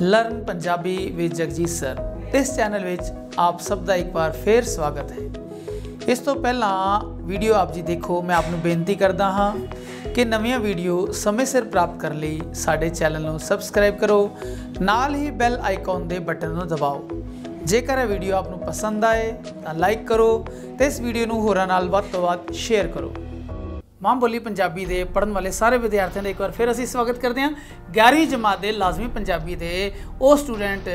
Learn Punjabi with Jagjit sir इस channel which आप सब का एक बार फिर स्वागत है। इस तो पहला वीडियो आप जी देखो, मैं आपको बेनती करता हाँ कि नवीं वीडियो समय सिर प्राप्त करने लिए साडे चैनल को सबसक्राइब करो, नाल ही बैल आइकॉन के बटन को दबाओ। जेकर वीडियो आपको पसंद आए तो लाइक करो तो इस वीडियो को होरां नाल वध तों वध शेयर करो। मां बोली पंजाबी दे पढ़न वाले सारे विद्यार्थियों का एक बार फिर असीं स्वागत करते हैं। 11वीं जमात के लाजमी पंजाबी के वो स्टूडेंट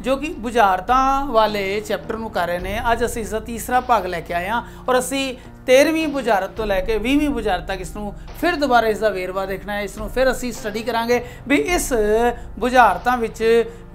जो कि बुझारतां वाले चैप्टर में कर रहे हैं। अज असीं इसका तीसरा भाग लैके आए हैं और असीं 13वीं बुझारत तो लैके 20वीं बुझारत तक इसनूं फिर दोबारा इसका वेरवा देखना है। इसनूं फिर असीं स्टडी करांगे भी इस बुझारतां विच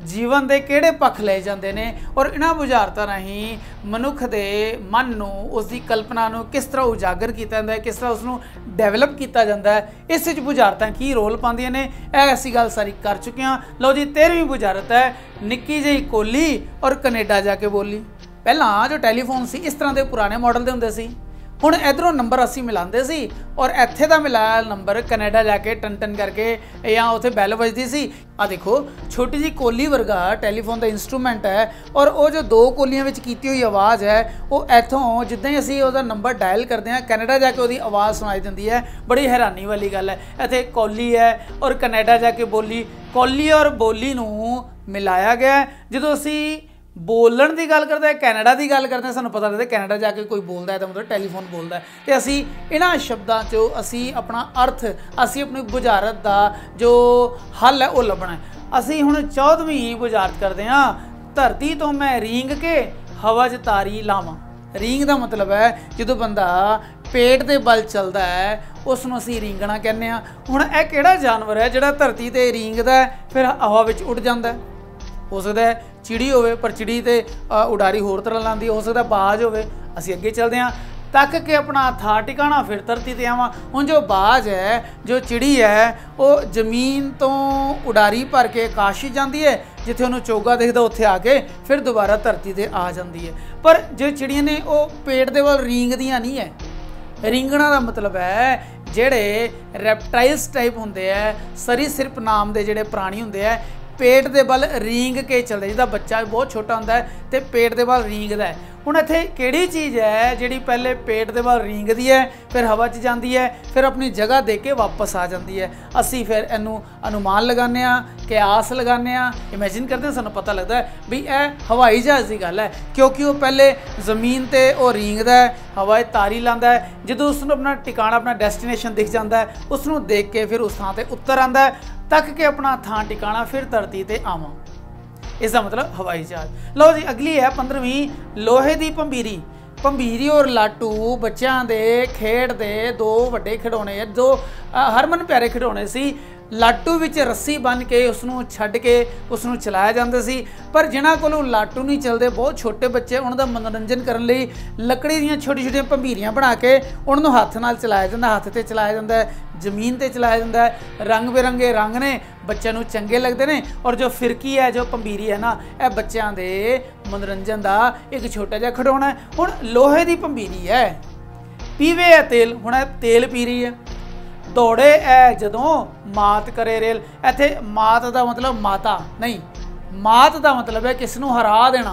जीवन के किहड़े पक्ष ले जाते हैं और इन्हां बुझारतां राहीं मनुख के मन नूं उसकी कल्पना नूं किस तरह उजागर किया जाता है, किस तरह उसनूं डेवलप किया जाता है, इस विच बुझारतां की रोल पाउंदियां ने, ऐसी गल सारी कर चुके हैं। लो जी 13वीं बुझारत है, निक्की जी कोली और कनेडा जाके बोली। पहला जो टैलीफोन सी इस तरह के पुराने मॉडल के होंदे सी, हुण इधरों नंबर असीं मिलाते सी और इत्थे दा मिलाया नंबर कनेडा जाके टन टन करके या उत्थे बैल बजदी सी। आ देखो छोटी जी कोली वर्गा टैलीफोन का इंस्ट्रूमेंट है और वो जो दो कोलियां विच कीती हुई आवाज़ है वो इत्थों जिद्दां ही असीं उहदा नंबर डायल करते हैं कनेडा जाके उहदी आवाज़ सुनाई दिंदी है। बड़ी हैरानी वाली गल है, इत्थे कोली है और कनेडा जाके बोली। कोली और बोली नूं मिलाया गया। जदों असीं बोलन की गल करते हैं, कैनेडा की गल करते हैं, सानूं पता लगता है कैनेडा जाके कोई बोलता है तो मतलब टैलीफोन बोलता है। तो असी इन्हां शब्दों चो असी अपना अर्थ, असी अपनी बुझारत का जो हल है वो लभना है। असी हुण 14वीं बुझारत करते हैं। धरती तो मैं रींग के हवा च तारी लावां। रींग का मतलब है जो बंदा पेट के बल चलता है उसनूं असीं रींगना कहने। हुण इह किहड़ा जानवर है जिहड़ा धरती ते रींगदा है फिर हवा विच उड़ जांदा है? हो सकता है चिड़ी होवे, पर चिड़ी ते उडारी होर तरह लांदी। हो सकता है बाज होवे। असीं अगे चलते हैं, तक के अपना था टिकाणा फिर धरती ते आवां। हुण जो बाज है, जो चिड़ी है, वो जमीन तो उडारी भर के आकाश ही जाती है, जिथे उन्होंने चोगा दिखता उत्थे आके फिर दोबारा धरती ते आ जाती है। पर जो चिड़ियाँ ने वो पेट दे वल रींगदियां नहीं है। रींगना का मतलब है जेड़े रैप्टाइल्स टाइप होंदे है, सरीसृप नाम के जेड़े प्राणी होंदे है, पेट के बल रींग के चलते। जिसका बच्चा बहुत छोटा होंदा है तो पेट के बल रींगदा है। हुण इत्थे किहड़ी चीज़ है जिहड़ी पहले पेट के बल रींगदी है फिर हवा च जाती है फिर अपनी जगह दे के वापस आ जाती है? असी फिर इनू अनुमान लगाने, कयास लगाने, इमेजिन करते हैं, सानूं पता लगता है भी यह हवाई जहाज़ की गल है, क्योंकि वो पहले जमीन ते वो रींगदा है, हवा तारी लांदा है। जो उसनूं अपना टिकाणा, अपना डेस्टिनेशन दिख जाता है, उसनूं देख के फिर उस थां ते उतर आंदा है, तक के अपना थां टिकाणा फिर धरती ते आवां। इसका मतलब हवाई जहाज। लो जी अगली है 15वीं, लोहे की भंबीरी। भंबीरी और लाटू बच्चों के खेड दे दो वड्डे खिडौने, दो हरमन प्यारे खिडौने सी। लाटू विच रस्सी बन के उसनूं छड्ड के उसनूं चलाया जाता सी। पर जिन्हां कोलों लाटू नहीं चलते, बहुत छोटे बच्चे, उन्हां दा मनोरंजन करन लई लकड़ी दीयां छोटी छोटियां भंबीरियां बना के उन्होंने हाथ नाल चलाया जाता, हाथ ते चलाया जाता है, जमीन ते चलाया जाता है। रंग बिरंगे रंग ने, बच्चों को चंगे लगते हैं। और जो फिरकी है, जो भंबीरी है ना, यह बच्चों के मनोरंजन का एक छोटा जिहा खिडौना है। हुण लोहे की भंबीरी है, पीवे है तेल, हुण तेल पी रही है। दौड़े है जदों मात करे रेल। इत्थे मात का मतलब माता नहीं, मात का मतलब है किस नूं हरा देना।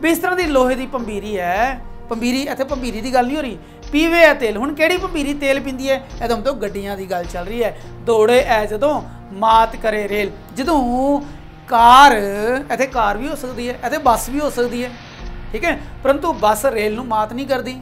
भी इस तरह की लोहे की भंबीरी है। भंबीरी इत्थे भंबीरी की गल नहीं हो रही, पीवे है तेल। हुण किहड़ी भंबीरी तेल पींदी है? इहदा मतलब गड्डियां की गल चल रही है। दौड़े है जदों मात करे रेल। जदों कार, इत्थे कार भी हो सकती है, इत्थे बस भी हो सकती है, ठीक है, परंतु बस रेल नूं मात नहीं करती,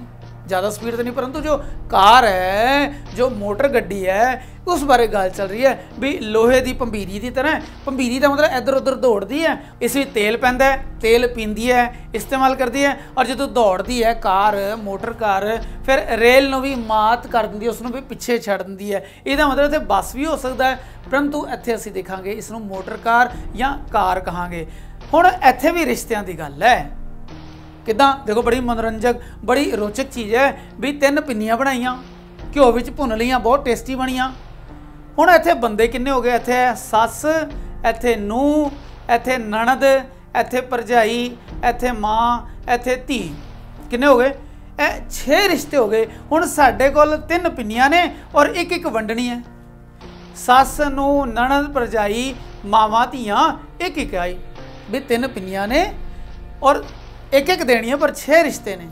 ज़्यादा स्पीड तो नहीं। परंतु जो कार है, जो मोटर गड्डी है, उस बारे गल चल रही है भी लोहे की भंबीरी की तरह। भंबीरी का मतलब इधर उधर दौड़ती है, इस में तेल पैंदा है, तेल पींदी है, इस्तेमाल करती है। और जो दौड़ती है कार, मोटर कार, फिर रेल नूं भी मात कर दी, उसनूं भी पिछे छड़ दी है। इसका मतलब इत्थे बस भी हो सकता है, परंतु इत्थे असीं देखांगे इसनूं मोटर कार या कार कहांगे। हुण इत्थे भी रिश्तियां की गल है। किदां देखो, बड़ी मनोरंजक, बड़ी रोचक चीज़ है भी 3 पिन्नियां बनाइयां, घ्यो विच भुन लियां, बहुत टेस्टी बनियां। हुण इत्थे बंदे किन्ने हो गए? इत्थे सस, इत्थे नूह, इत्थे नणद, इत्थे भरजाई, इत्थे माँ, इत्थे धी। किन्ने हो गए? 6 रिश्ते हो गए। हुण साडे कोल 3 पिन्नियां ने और एक एक वंडनी है। सस नूह, नणद, भरजाई, मावां धीआं एक एक आई, भी 3 पिन्नियां ने और एक एक देनी है पर 6 रिश्ते ने।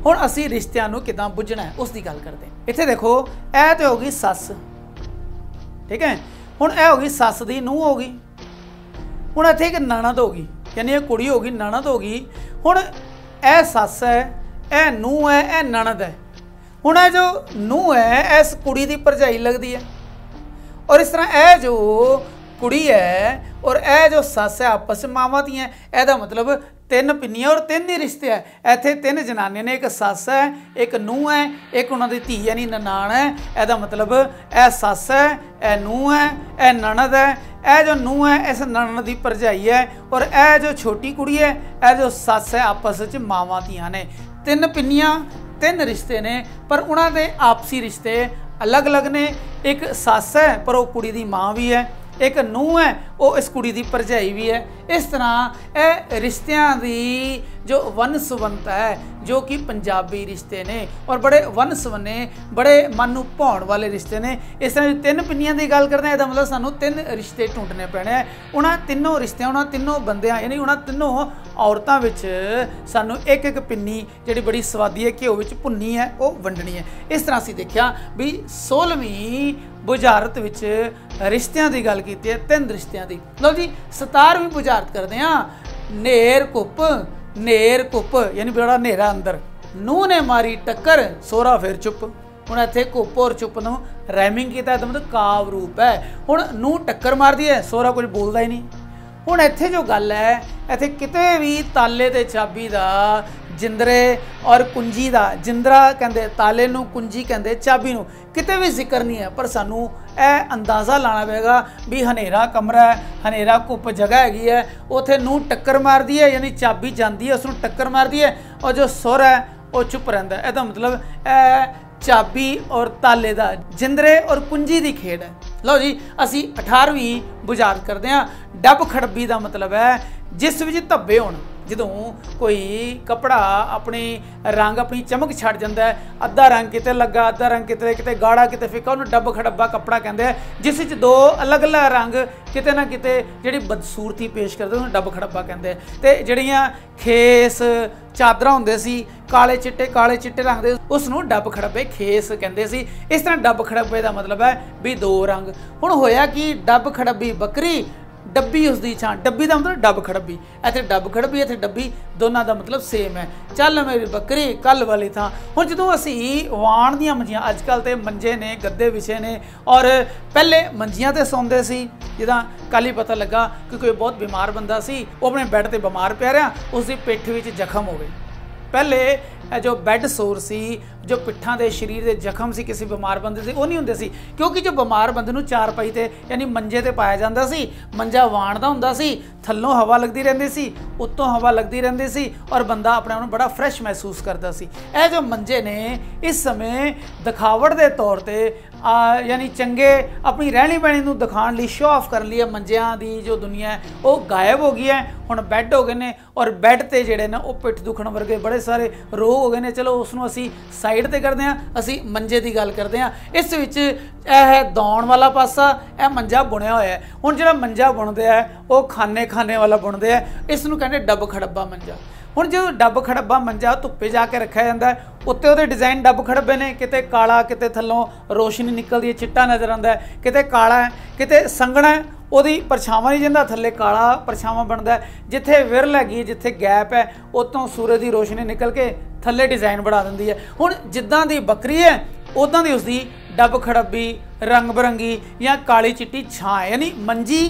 हुण असीं रिश्तिਆਂ ਨੂੰ किदां बुझना है उस दी गल करते हैं। इत्थे देखो ਇਹ तो होगी सस, ठीक है। हुण ਇਹ होगी सस दी नूंह होगी। हुण इत्थे एक ननद होगी, यानी ये कुड़ी होगी ननद होगी। हुण ਇਹ सस है, ਇਹ नूंह है, ਇਹ ननद है। हुण ਇਹ जो नूंह है इस कुड़ी दी भरजाई लगदी है, और इस तरह यह जो कुड़ी है और यह जो सस है आपस में मावां दी है। यदा मतलब 3 पिन्नियां और 3 ही रिश्ते है। इत्थे 3 जनानियां ने, एक सस है, एक नूंह है, एक उन्हां दी धी यानी ननाण है। यदा मतलब यह सस है, यह नूंह है, यह ननद है। यह जो नूंह है इस ननद की भरजाई है, और यह जो छोटी कुड़ी है, यह जो सस है आपस में मावां धीआं ने। 3 पिन्नियां 3 रिश्ते ने, पर उन्हां दे आपसी रिश्ते अलग अलग ने। एक सस है पर वो कुड़ी दी माँ भी है, एक नूंह है वो इस कुड़ी दी भरजाई भी है। इस तरह यह रिश्तियां दी जो वन सुवंता है, जो कि पंजाबी रिश्ते ने और बड़े वन सवने, बड़े मन नूं भाउण वाले रिश्ते ने। इस तरह 3 पिन्नियां की गल करते हैं, इसका मतलब सानूं 3 रिश्ते ढूंढने पैने हैं। उन्हां तीनों रिश्तियां, उन्हां तीनों बंदियां यानी उन्हां तीनों औरतां विच सानूं एक एक पिन्नी जिहड़ी बड़ी स्वादी है घिओ विच भुन्नी है वो वंडनी है। इस तरह असीं देखिया भी 16वीं बुझारत विच रिश्तियां की गल की है, 3 रिश्तियां की। लो जी 17वीं बुझारत करते हैं। नेर कुप, नेर कुप यानी बड़ा नेरा अंदर। नूंह ने मारी टक्कर, सोहरा फिर चुप। हुण इत्थे कुप और चुप नूं रैमिंग किया, मतलब काव रूप है। हुण नूंह टक्कर मारदी है, सोहरा कुछ बोलदा ही नहीं। हुण इत्थे जो गल है, इत्थे किते भी ताले ते चाबी दा, जिंदरे और कुंजी दा, जिंदरा कहंदे ताले नूं, कुंजी कहंदे चाबी नूं, किते भी जिक्र नहीं है। पर सानूं यह अंदाज़ा लाना पेगा भी हनेरा कमरा है, हनेरा कुप जगह हैगी है, उत्थे नूंह टक्कर मारदी है यानी चाबी जाती है, उसनूं टक्कर मारदी है, और जो सुर है वो चुप रहिंदा है। इसदा मतलब चाबी और ताले दा, जिंदरे और कुंजी की खेड है। लो जी असी 18वीं बुझारत करते हैं। डब खड़बी का मतलब है जिस विच धब्बे होण, जदों कोई कपड़ा अपनी रंग अपनी चमक छड़ जाता है, अद्धा रंग किते लगा, अद्धा रंग किते किते गाढ़ा किते फिक्का, उन्होंने डब खड़ब्बा कपड़ा कहते हैं, जिस विच 2 अलग अलग रंग किते ना किते जिहड़ी बदसूरती पेश करते उन्होंने डब खड़ब्बा कहते हैं। तो जिहड़ियां खेस चादरां हुंदे सी काले चिट्टे रंग दे, उसनूं डब खड़ब्बे खेस कहते सी। इस तरह डब खड़ब्बे का मतलब है भी 2 रंग। हुण होया कि डब खड़ब्बी बकरी, डब्बी उसकी छां, डब्बी का मतलब डब खड़ब्बी, इत्थे डब खड़ब्बी इत्थे डब्बी, दोनों का मतलब सेम है। चल मेरी बकरी कल वाली थां। हुण जदों असी वाण दीआं मंजियां, अजकल तो मंजे ने, गद्दे विछे ने, और पहले मंजियां ते सौंदे सी। जिद्दां कल ही पता लगा कि कोई बहुत बीमार बंदा सी, वो अपने बैड ते बीमार पिया रहा, उसकी पिठ विच जख्म हो गए। पहले जो बैड सोर सी, जो पिट्ठां दे शरीर दे जख्म सी किसी बीमार बंदे से, वो नहीं हुंदे सी, क्योंकि जो बीमार बंदे नूं चारपाई ते यानी मंजे ते पाया जांदा सी। मंजा वाण दा हुंदा सी, थल्लों हवा लगती रहिंदी सी, उत्तों हवा लगती रहिंदी सी, और बंदा अपने आप नूं बड़ा फ्रैश महसूस करता सी। यह जो मंजे ने इस समय दिखावट के तौर पर यानी चंगे अपनी रहनी बहनी नूं दिखाउण लई, शो ऑफ करन लई मंजियां दी जो दुनिया है वो गायब हो गई है। हुण बैड हो गए ने, और बैड ते जिहड़े ने वो पिठ दुखण वर्गे बड़े सारे रोग हो गए ने। चलो उसनूं असी साइड ते करते हैं, असी मंजे की गल करते हैं। इस विच यह दौण वाला पासा, यह मंजा बुणिया होया है। हुण जिहड़ा मंजा बुणदे है वो खाने वाला बुणदे है, इसनूं कहंदे डब खड़ब्बा मंजा। हुण जो डब खड़ब्बा मंजा धुप्पे जाके रखा जाता है, उत्ते उहदे डिजाइन डब खड़ब्बे ने, किते काला किते थल्लों रोशनी निकलदी है, चिट्टा नज़र आंदा है, किते काला है, किते संघना है, ਉਹਦੀ परछावां नहीं जाता, थल्ले काला परछावां बनता है। जिथे विरल हैगी, जिथे गैप है, उतों सूरज की रोशनी निकल के थल्ले डिजाइन बना देंदी है। हुण जिद्दां दी बकरी है उदां दी उसदी डब खड़ब्बी, रंग बिरंगी या काली चिट्टी छां है, यानी मंजी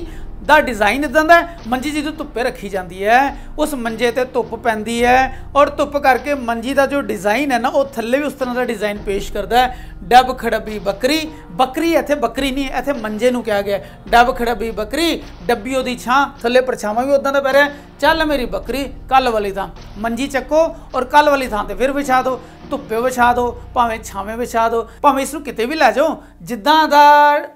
दा डिज़ाइन इदां दा मंजी जो धुप्पे रखी जाती है, उस मंजे ते धुप्प पैंदी है, और धुप्प करके मंजी का जो डिज़ाइन है ना वो थल्ले भी उस तरह का डिज़ाइन पेश करता है। डब खड़ब्बी बकरी, बकरी इत्थे बकरी नहीं, इत्थे मंजे नूं कहा गया। डब खड़ब्बी बकरी, डब्बी ओदी छां, थल्ले परछावां भी उदां दा पै रहा। चल मेरी बकरी कल वाली थां, मंजी चक्को और कल वाली थां ते फिर विछा दो, धुप्पे विछा दो, भावें छावें विछा दो, भावें इसनूं किते भी लै जाओ, जिद्दां दा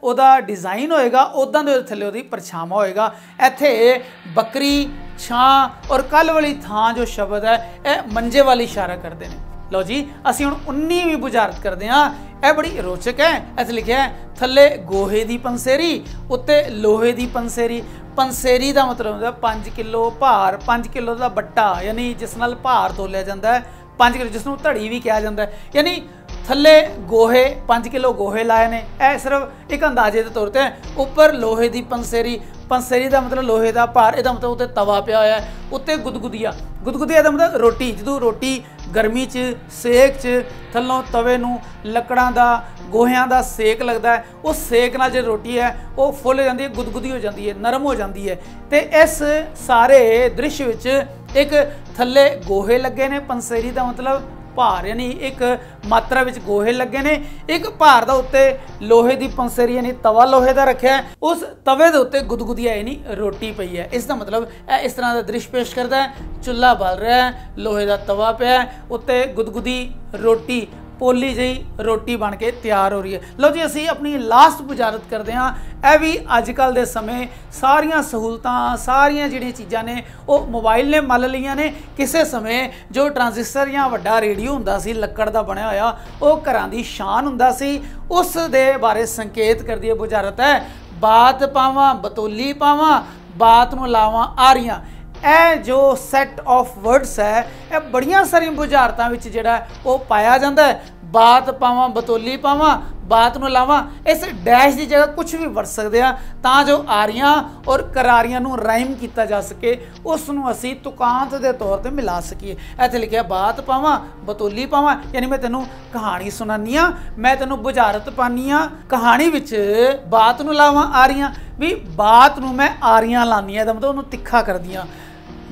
ओहदा डिज़ाइन होएगा उदां दे थल्ले ओहदी परछावां होएगा। इत्थे बकरी, छां और कल वाली थां जो शब्द है यह मंजे वाली इशारा करते हैं। लो जी ਅਸੀਂ ਹੁਣ 19ਵੀਂ बुझारत करते हैं। यह बड़ी रोचक है। इत्थे लिखिया है थले गोहे की पंसेरी उत्ते लोहे की पंसेरी। पंसेरी का मतलब होंदा 5 किलो भार, 5 किलो का बट्टा यानी जिस नाल भार तोलिया जाता है, 5 किलो जिसनों धड़ी भी कहा जाता है। यानी थले गोहे 5 किलो गोहे लाए ने, यह सिर्फ एक अंदाजे के तौर पर। उपर लोहे की पंसेरी, पंसेरी का मतलब लोहे का भार, यदा मतलब उत्ते तवा पिया होया है, उत्ते गुदगुदिया, गुदगुदिया का मतलब रोटी। जो रोटी गर्मी च सेक च थलों तवे नूं लकड़ां दा गोहियां दा सेक लगता है, उस सेक नाल जो रोटी है वो फुल जाती है, गुदगुदी हो जाती है, नरम हो जाती है। तो इस सारे दृश्य विच एक थले गोहे लगे ने, पंसेरी का मतलब भार यानी एक मात्रा विच गोहे लगे ने, एक भार दा उत्ते लोहे की पंसेरी यानी तवा लोहे का रखा है, उस तवे दे उत्ते गुदगुदिया यानी रोटी पई है। इसका मतलब इस तरह का दृश्य पेश करता है। चुल्हा बल रहा है, लोहे का तवा पिया है, उत्ते गुदगुदी रोटी पोली जी रोटी बन के तैयार हो रही है। लो जी असी अपनी लास्ट बुझारत करते हैं। यह भी अजकल के समय सारिया सहूलतां सारिया जिहड़ियां चीज़ां ने वो मोबाइल ने मल लिया ने। किसी समय जो ट्रांजिस्टर या वड्डा रेडियो हुंदा सी लक्कड़ दा बनया होया, वो घरां दी शान हुंदा सी, उस दे बारे संकेत करदी है बुझारत है। बात पावां बतौली पावां, बात नूं लावां आरियां। यह जो सैट ऑफ वर्ड्स है यह बड़िया सारिया बुझारतां विच जिहड़ा वो पाया जाता है। बात पावां बतौली पावां, बात नूं लावां, इस डैश की जगह कुछ भी वरत सकते हैं तां जो आरियां और करारियां नूं राइम किया जा सके, उसनूं असी तुकांत के तौर पर मिला सकीए। इत्थे लिखिया बात पावां बतौली पावां यानी मैं तेनों कहानी सुनानी हाँ, मैं तेनों बुझारत पानी हाँ, कहानी विच बात नूं लावां आरियां भी बात नूं मैं आरियां लानी है, मतलब उन्होंने तिखा कर दियाँ।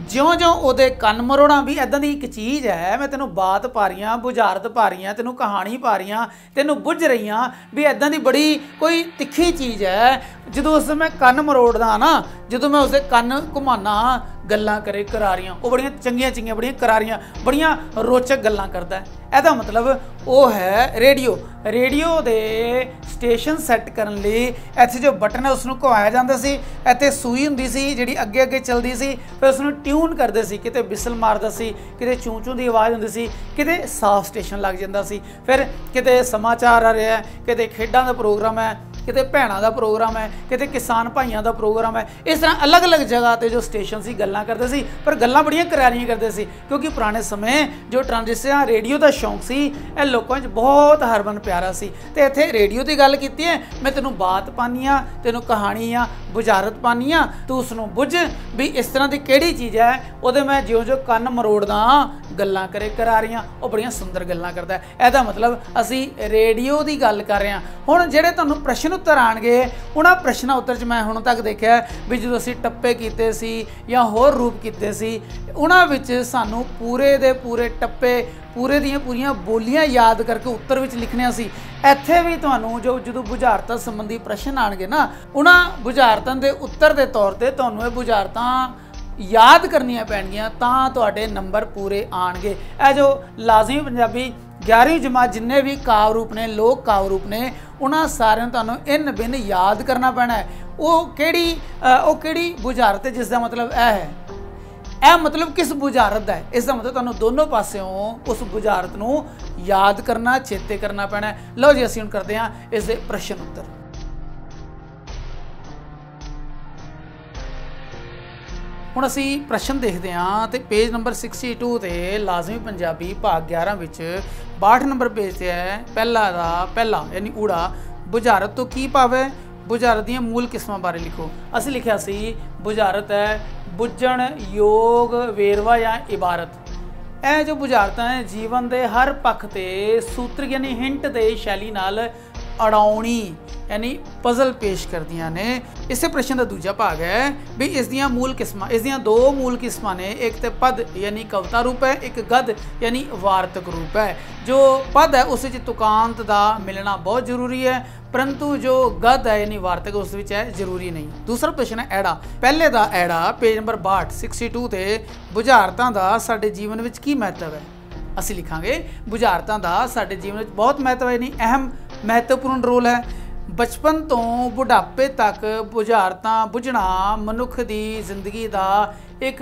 ज्यों ज्यों ਉਹਦੇ ਕੰਨ ਮਰੋੜਾਂ भी इदां ਦੀ एक चीज़ है, मैं तेनों बात पा रही हाँ, बुझारत पा रही हाँ, तेनों कहानी पा रही हाँ, तेनों बुझ रही हाँ भी इदां दी बड़ी कोई तिखी चीज़ है। जो उस मैं कंन मरोड़दा ना, जो मैं उसके कंन घुमाना गल्लां करे करारियां, वो बड़ियां चंगियां चंगियां बड़ियां करारियां बड़ियां रोचक गल्लां करता है। ਇਹਦਾ मतलब वो है रेडियो। रेडियो दे स्टेशन सैट करने लई इत्थे जो बटन है उसनूं घुमाया जाता सी, इत्थे सूई हुंदी सी जिहड़ी अगे अगे चलदी सी, फिर उसनूं ट्यून करदे सी, किते बिसल मारदा सी, किते चूं चूं दी आवाज़ हुंदी सी, किते साफ स्टेशन लग जांदा सी, फिर किते समाचार आ रहा है, किते खेडां दा प्रोग्राम है, किते भैणां दा प्रोग्राम है, किते किसान भाइयों का प्रोग्राम है। इस तरह अलग अलग जगह पर जो स्टेशन से गल्लां करते सी, पर गल्लां बड़ियां करारियां करते सी, क्योंकि पुराने समय जो ट्रांजिस्टर रेडियो का शौक सी यह लोगों च बहुत हरमन प्यारा सी। ते इत्थे रेडियो की गल कीती है, मैं तेनों बात पानी हाँ, तेनों कहानी हाँ, बुझारत पानी हाँ, तू उसनों बुझ भी इस तरह की किहड़ी चीज़ है। वो मैं ज्यों ज्यों कन्न मरोड़दा गल्लां करे करारियां, वो बड़ियां सुंदर गल्लां करता है। ਇਹਦਾ मतलब असी रेडियो की गल कर रहे हैं। हुण जिहड़े तुहानूं प्रश्न उत्तर आउणगे उन्हां प्रश्नां उत्तर च मैं हुण तक देखिया भी जो असी टप्पे कीते सी या होर रूप कीते सी, उन्हां विच सानूं पूरे दे पूरे टप्पे पूरे दियां पूरियां बोलियां याद करके उत्तर विच लिखने सी। ਇੱਥੇ भी ਤੁਹਾਨੂੰ जो बुझारतां संबंधी प्रश्न आउणगे ना, उन्हां बुझारतां दे उत्तर के तौर पर ਤੁਹਾਨੂੰ ਇਹ बुझारतां याद करनियां पैणगीਆਂ ਤਾਂ ਤੁਹਾਡੇ नंबर पूरे आउणगे। ਇਹ जो लाजमी पंजाबी 11वीं जमात जिन्ने भी काव रूप ने लोक काव रूप ने उन्हां सारिਆਂ ਨੂੰ ਤੁਹਾਨੂੰ इन बिन याद करना पैना है। वो किहड़ी बुझारत है जिसका मतलब यह है, यह मतलब किस बुझारत है, इसका मतलब तुहानूं दोनों पासों उस बुझारत नूं याद करना चेते करना पैना है। लो जी असीं हुण करते हैं इसके प्रश्न उत्तर। हुण असीं प्रश्न देखते हैं तो पेज नंबर 62 ते लाजमी पंजाबी भाग 11 विच 62 नंबर पेज ते है पहला दा पहला यानी ऊड़ा बुझारत तो की भाव है, बुझारत दी मूल किस्मां बारे लिखो। असीं लिखिया सी बुझारत है बुझण योग वेरवा या इबारत। ਇਹ जो बुझारतां है जीवन के हर पक्ष ते सूत्र यानी हिंट दे शैली नाल अड़ाउणी यानी पजल पेश करदियां ने। इसे प्रश्न का दूजा भाग है भी इसदियां मूल किस्मां, इसदियां दो मूल किस्मां ने, एक तो पद यानी कविता रूप है, एक गद यानी वार्तक रूप है। जो पद है उस तुकांत का मिलना बहुत जरूरी है, परंतु जो गद है यानी वार्तक उस विच है जरूरी नहीं। दूसरा प्रश्न है ऐड़ा। पहले का ऐड़ा पेज नंबर 62 ते बुझारतां दा साडे जीवन विच की महत्व है। असीं लिखांगे बुझारतां दा साडे जीवन विच बहुत महत्व है, यानी अहम महत्वपूर्ण रोल है। बचपन तो बुढ़ापे तक बुझारतां बुझना मनुख की जिंदगी का एक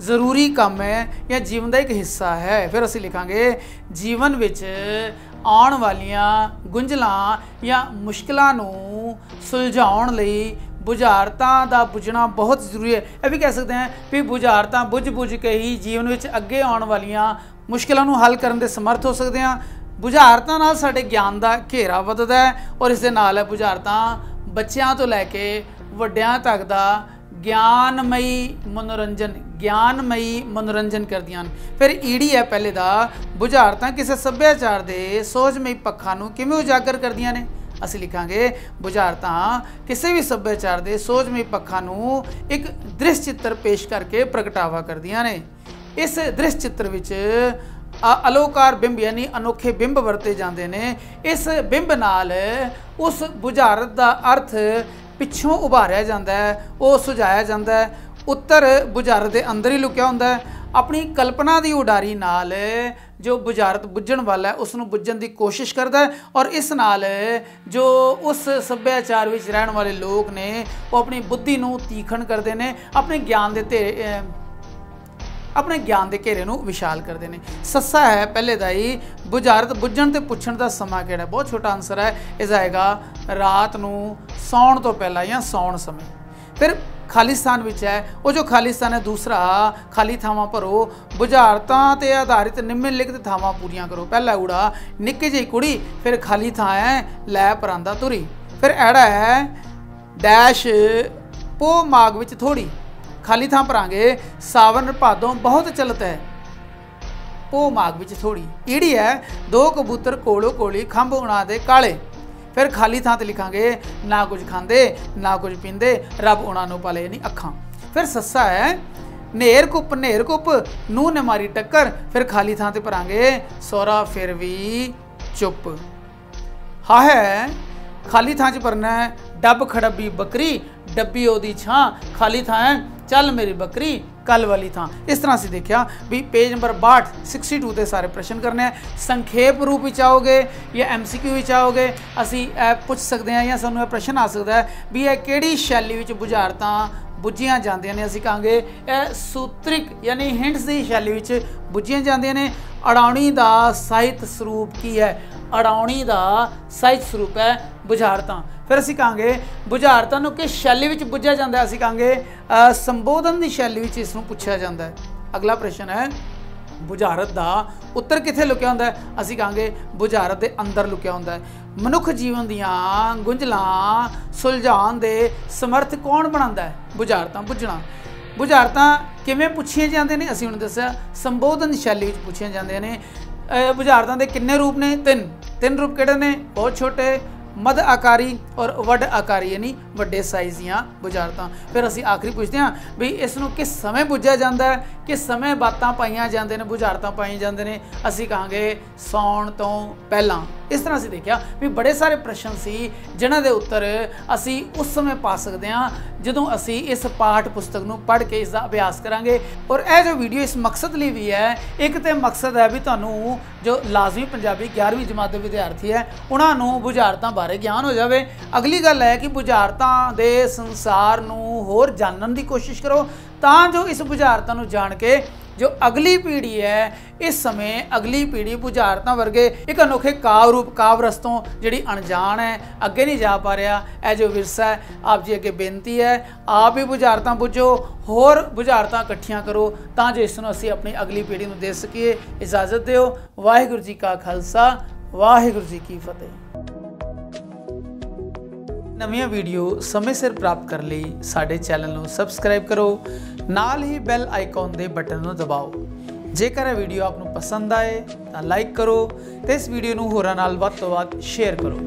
ज़रूरी काम है या जीवन का एक हिस्सा है। फिर असीं लिखांगे जीवन विच आउण वालियां गुंझलां या मुश्किलां नूं सुलझाउण लई बुझारतां दा बुझना बहुत ज़रूरी है। यह भी कह सकते हैं भी बुझारतां बुझ बुझ के ही जीवन विच अगे आउण वालियां मुश्किलां नूं हल करन दे समर्थ हो सकते हैं। बुझारतां नाल साडे ज्ञान का घेरा वधदा है और इस दे नाल बुझारतां बच्चों तो लैके वड्डियां तक दा ज्ञानमयी मनोरंजन करदियां हैं। फिर ईड़ी है पहले दा बुझारतां किसी सभ्याचार के सोचमई पक्षां नूं किवें उजागर करदियां ने। असीं लिखांगे बुझारतां किसी भी सभ्याचार के सोचमई पक्षां नूं एक दृश्य चित्र पेश करके प्रगटावा करदियां ने। इस दृश्य चित्र विच अलोकार बिंब यानी अनोखे बिंब वरते जाते हैं। इस बिंब नाल उस बुझारत का अर्थ पिछों उभारिया जाता है, वो सुझाया जाता है। उत्तर बुझारत के अंदर ही लुकिया होंदा है। अपनी कल्पना की उडारी नाल जो बुझारत बुझण वाला है उसनूं बुझण की कोशिश करता है और इस नाल जो उस सभ्याचार विच रहण वाले लोग ने वो अपनी बुद्धि नूं तीखण करते हैं, अपने ज्ञान के घेरे नूं विशाल करते हैं। सस्सा है पहले दा ही बुझारत बुझण ते पुछण दा समा किहड़ा, बहुत छोटा आंसर है। इस आएगा रात नूं सौण तो पहला या सौण समय। फिर खालिस्तान विच है, वो जो खालिस्तान है दूसरा खाली थावां भरो, बुझारतां ते आधारित निम्नलिखित थावां पूरियां करो। पहला उड़ा निक्की जी कुड़ी, फिर खाली थां है लै परांदा तुरी। फिर ऐड़ा है डैश पो माग विच थोड़ी, खाली थां भरांगे सावन भादों बहुत चलत है, पो माग विच थोड़ी। ईड़ी है दो कबूतर कोलो कोली खंभ उड़ा दे काले। फिर खाली थां ते लिखांगे ना कुछ खांदे ना कुछ पींदे रब उड़ा नूं पाले यानी अखां। फिर सस्सा है नेर कुप नूह ने मारी टक्कर। फिर खाली थां ते भरांगे सोरा फिर भी चुप। हा है खाली थां च भरना है डब खड़बी बकरी डब्बी ओदी छां, खाली थां है चल मेरी बकरी कल वाली थां। इस तरह से देखा भी पेज नंबर 62 के सारे प्रश्न करने हैं। संखेप रूप में आओगे या MCQ में आओगे असी पूछ सकते हैं या सानू प्रश्न आ सकता है भी यह किहड़ी शैली विच बुझारतां बुझियां जांदियां ने। असी कहांगे यह सूत्रिक यानी हिंट्स की शैली विच बुझियां जांदियां ने। अड़ाउणी का साहित्य स्वरूप की है, अड़ाउणी का साहित्य स्वरूप है बुझारतां। फिर असी कहांगे बुझारतां नूं किस शैली विच बुझिया जांदा है, असी कहांगे संबोधन की शैली विच इसनूं पुछिया जांदा है। अगला प्रश्न है बुझारत का उत्तर कित्थे लुकिया हुंदा है, असी कहांगे बुझारत के अंदर लुकिया हुंदा है। मनुख जीवन दीआं गुंझलां सुलझाउण दे समर्थ कौन बनांदा है, बुझारतां बुझणा। बुझारतां किवें पुछिया जांदे ने, असी हुण दस्सिया संबोधन शैली विच पुछिया जांदियां ने। बुझारतां दे किन्ने रूप ने, तीन रूप किहड़े ने, बहुत छोटे मध आकारी और वड आकारी यानी वड्डे साइज़ दियां बुझारतां। फिर असी आखिरी पूछते हैं भी इसनूं किस समय बुझिया जाता है, किस समय बातां पाईयां जांदे ने, बुझारतां पाई जांदे ने, असी कहांगे सौण तो पहला। इस तरह से देखा भी बड़े सारे प्रश्न सी जिन्हां दे उत्तर असी उस समय पा सकते हैं जदों असी इस पाठ पुस्तक नूं पढ़ के इसका अभ्यास करांगे। और यह जो वीडियो इस मकसद लिए भी है, एक तो मकसद है भी तुहानूं जो लाजमी पंजाबी 11वीं जमात के विद्यार्थी है उन्हां नूं बुझारतां बारे ज्ञान हो जाए। अगली गल है कि बुझारतां दे संसार नूं होर जानन की कोशिश करो तां जो इस बुझारतां नूं जान के जो अगली पीढ़ी है इस समय अगली पीढ़ी बुझारतां वर्गे एक अनोखे काव रूप काव रस्तों जिहड़ी अनजान है अगे नहीं जा पा रहा, यह जो विरसा है आप जी अगे बेनती है आप भी बुझारतां बुझो होर बुझारतां इकट्ठियां करो तां जो इसनूं असीं अपनी अगली पीढ़ी नूं दे सकीए। इजाजत दिओ। वाहिगुरू जी का खालसा वाहिगुरू जी की फतेह। नवीं वीडियो समय सिर प्राप्त कर ਲਈ ਸਾਡੇ ਚੈਨਲ ਨੂੰ ਸਬਸਕ੍ਰਾਈਬ ਕਰੋ, ਨਾਲ ਹੀ ਬੈਲ ਆਈਕਨ ਦੇ ਬਟਨ ਨੂੰ ਦਬਾਓ। ਜੇਕਰ ਇਹ ਵੀਡੀਓ ਆਪ ਨੂੰ ਪਸੰਦ ਆਏ ਤਾਂ ਲਾਈਕ ਕਰੋ ਤੇ ਇਸ ਵੀਡੀਓ ਨੂੰ ਹੋਰਾਂ ਨਾਲ ਵੱਧ ਤੋਂ ਵੱਧ ਸ਼ੇਅਰ ਕਰੋ।